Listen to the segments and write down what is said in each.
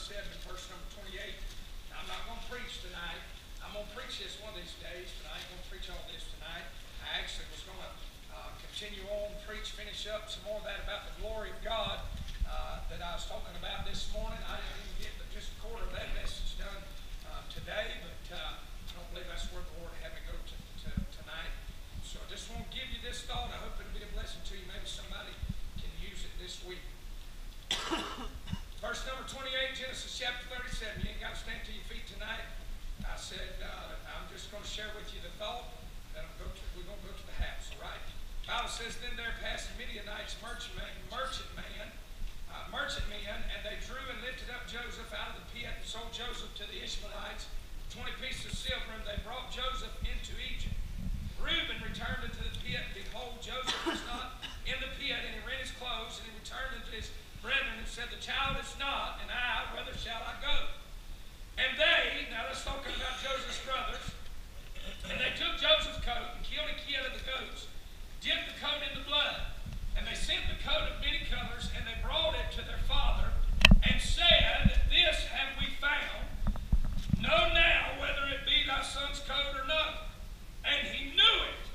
said in verse number 28. Now, I'm not going to preach tonight. I'm going to preach this one of these days, but I ain't going to preach all this tonight. I actually was going to continue on, finish up some more of that about the glory of God that I was talking about this morning. I didn't even get but just a quarter of that message done today, but I don't believe that's where the Lord had me go tonight. So I just want to give you this thought. I hope it'll be a blessing to you. Maybe somebody can use it this week. Verse number 28, Genesis chapter 37. You ain't got to stand to your feet tonight. I said, I'm just going to share with you the thought, then we're going to go to the house, all right? The Bible says, then there passed Midianites merchantmen, and they drew and lifted up Joseph out of the pit and sold Joseph to the Ishmaelites, 20 pieces of silver, and they brought Joseph into Egypt. Reuben returned into the pit, and behold, Joseph was not in the pit, and he rent his clothes, and he returned unto his brethren and said, the child is not, and I, whither shall I go? And they, now let's talk about Joseph's brothers, and they took Joseph's coat and killed a kid of the goats, dipped the coat in the blood, and they sent the coat of many colors, and they brought it to their father, and said, this have we found. Know now whether it be thy son's coat or no. And he knew it,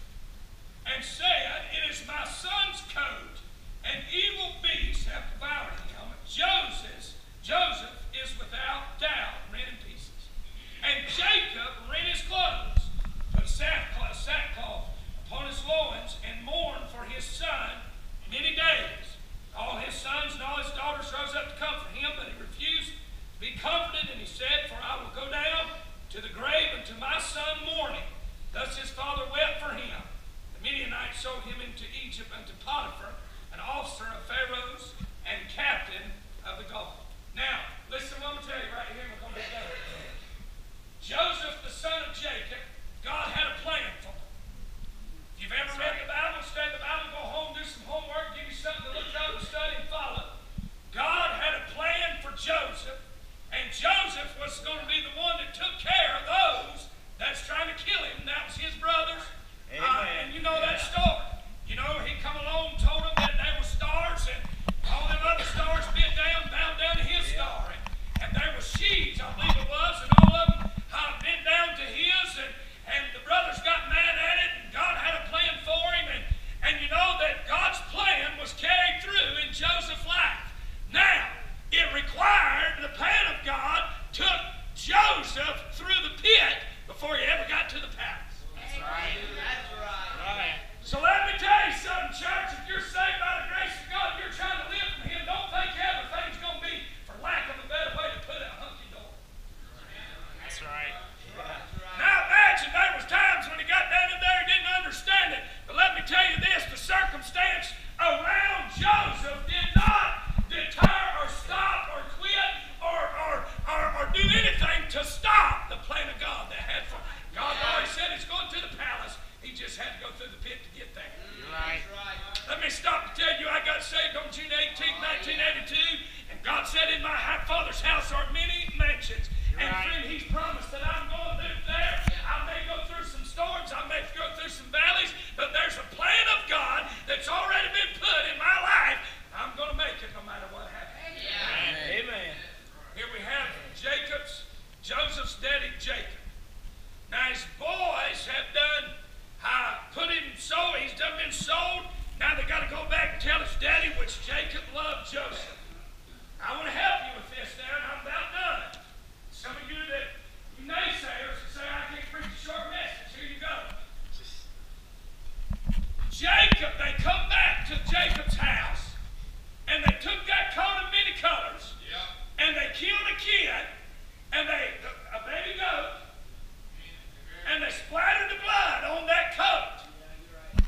and said, it is my son's coat, and evil beasts have devoured him. Joseph is without doubt rent in pieces. And Jacob rent his clothes, put sackcloth upon his loins, and mourned for his son many days. All his sons and all his daughters rose up to comfort him, but he refused to be comforted, and he said, for I will go down to the grave unto my son mourning. Thus his father wept for him. The Midianites sold him into Egypt unto Potiphar, an officer of Pharaoh's and captain of the guard. Now, listen what I'm going to tell you right here, and we're going to be done. Joseph, the son of Jacob, God had a plan for him. If you've ever read the Bible, study the Bible, go home, do some homework, give you something to look up and study and follow. God had a plan for Joseph, and Joseph was going to be the one that took care of those that's trying to kill him. That was his brothers. And you know that story. You know, he come along and told them that they were stars, and all them other stars bowed down to his star. And there were sheaves, I believe it was, and all of them bent down to his, and the brothers got mad at it, and God had a plan for him, and you know that God's plan was carried through in Joseph's life. Now, it required, the plan of God took Joseph through the pit before he ever got to the palace. That's right. That's right. So let me tell you something, church. If you're saved by the grace of God, you're trying to live for him, don't think everything's going to be, for lack of a better way to put it, hunky-dory. That's right. Now imagine there was times when he got down in there and didn't understand it. But let me tell you this, the circumstance around Joseph did not deter or stop or quit or do anything to stop the plan of God that had for him. God already said he's going to the palace. He just had to go through the pit to get there. Right. Let me stop to tell you, I got saved on June 18, 1982, and God said, in my father's house are many mansions. And friend, he's promised that I'm going to live there. I may go through some storms, I may go through some valleys, but there's a plan of God that's already been put in my life. I'm going to make it no matter what happens. Amen. Here we have Joseph's daddy, Jacob. Now his boys have done, he's done been sold. Now they got to go back and tell his daddy, which Jacob loved Joseph. I want to help you with this there, and I'm about done. Some of you naysayers that say I can't preach a short message, here you go. Jacob, they come back to Jacob's house, and they took that coat of many colors, and they killed a kid, and a baby goat, and they splattered the blood on that coat,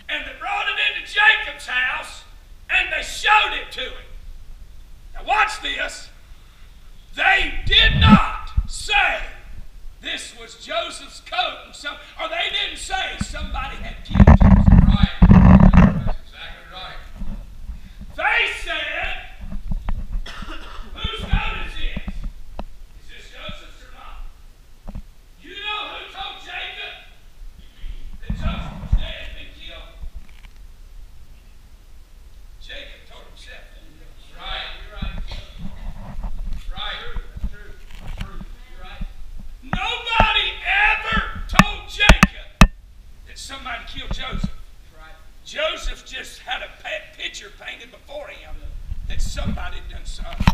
and they brought it into Jacob's house, and they showed it to him. Now watch this. They did not say this was Joseph's coat, or they didn't say somebody had killed Joseph. Right. That's exactly right. They said, whose coat is this? Is this Joseph's or not? You know who told Jacob that Joseph was dead and been killed? Jacob told himself. That's right. You're right. That's right.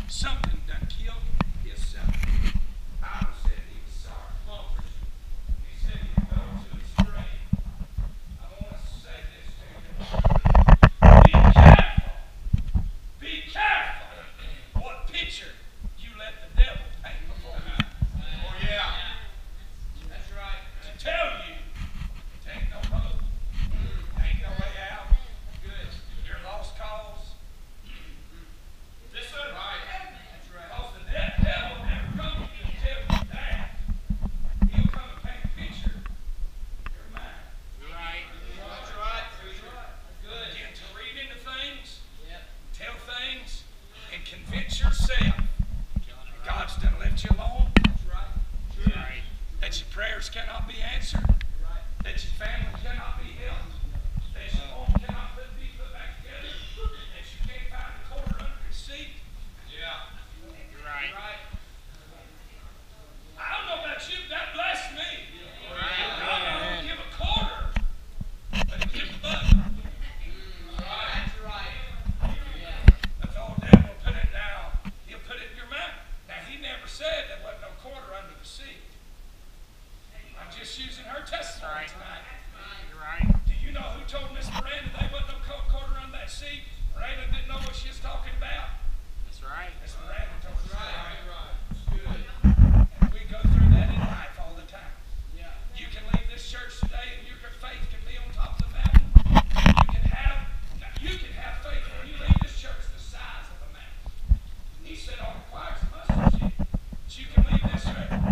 something done killed himself. Bible said he was sorry. He said he'd go to his grave. I want us to say this to you. Be careful. Be careful what picture you let the devil paint before you. Oh, yeah. That's right. To tell you, there ain't no hope. Ain't no way out. Good. You're lost cause. Listen. Right. That's right. Because the devil never comes to you and tell you that. He'll come and paint a picture in your mind. Right. That's right. Good. Begin to read into things, tell things, and convince yourself that God's done left you alone. That's right. Right. That your prayers cannot be answered. That your family cannot be helped. That your home cannot be put back together. That you can't find a quarter under your seat. Yeah. Right. I don't know about you, but that blessed me. Right. God don't give a quarter, but He gives a buck. Right. If the old devil will put it down, he'll put it in your mouth. Now, he never said there wasn't no quarter under the seat. I'm just using her testimony Right. tonight. You're right. Do you know who told Miss Miranda there wasn't no quarter under that seat? Miranda didn't know what she was talking about. That's right. Miss Miranda told us. Good. And we go through that in life all the time. You can leave this church today and your faith can be on top of the mountain. You can have faith when you leave this church the size of a mountain. He said all requires a mustard seed. But you can leave this church.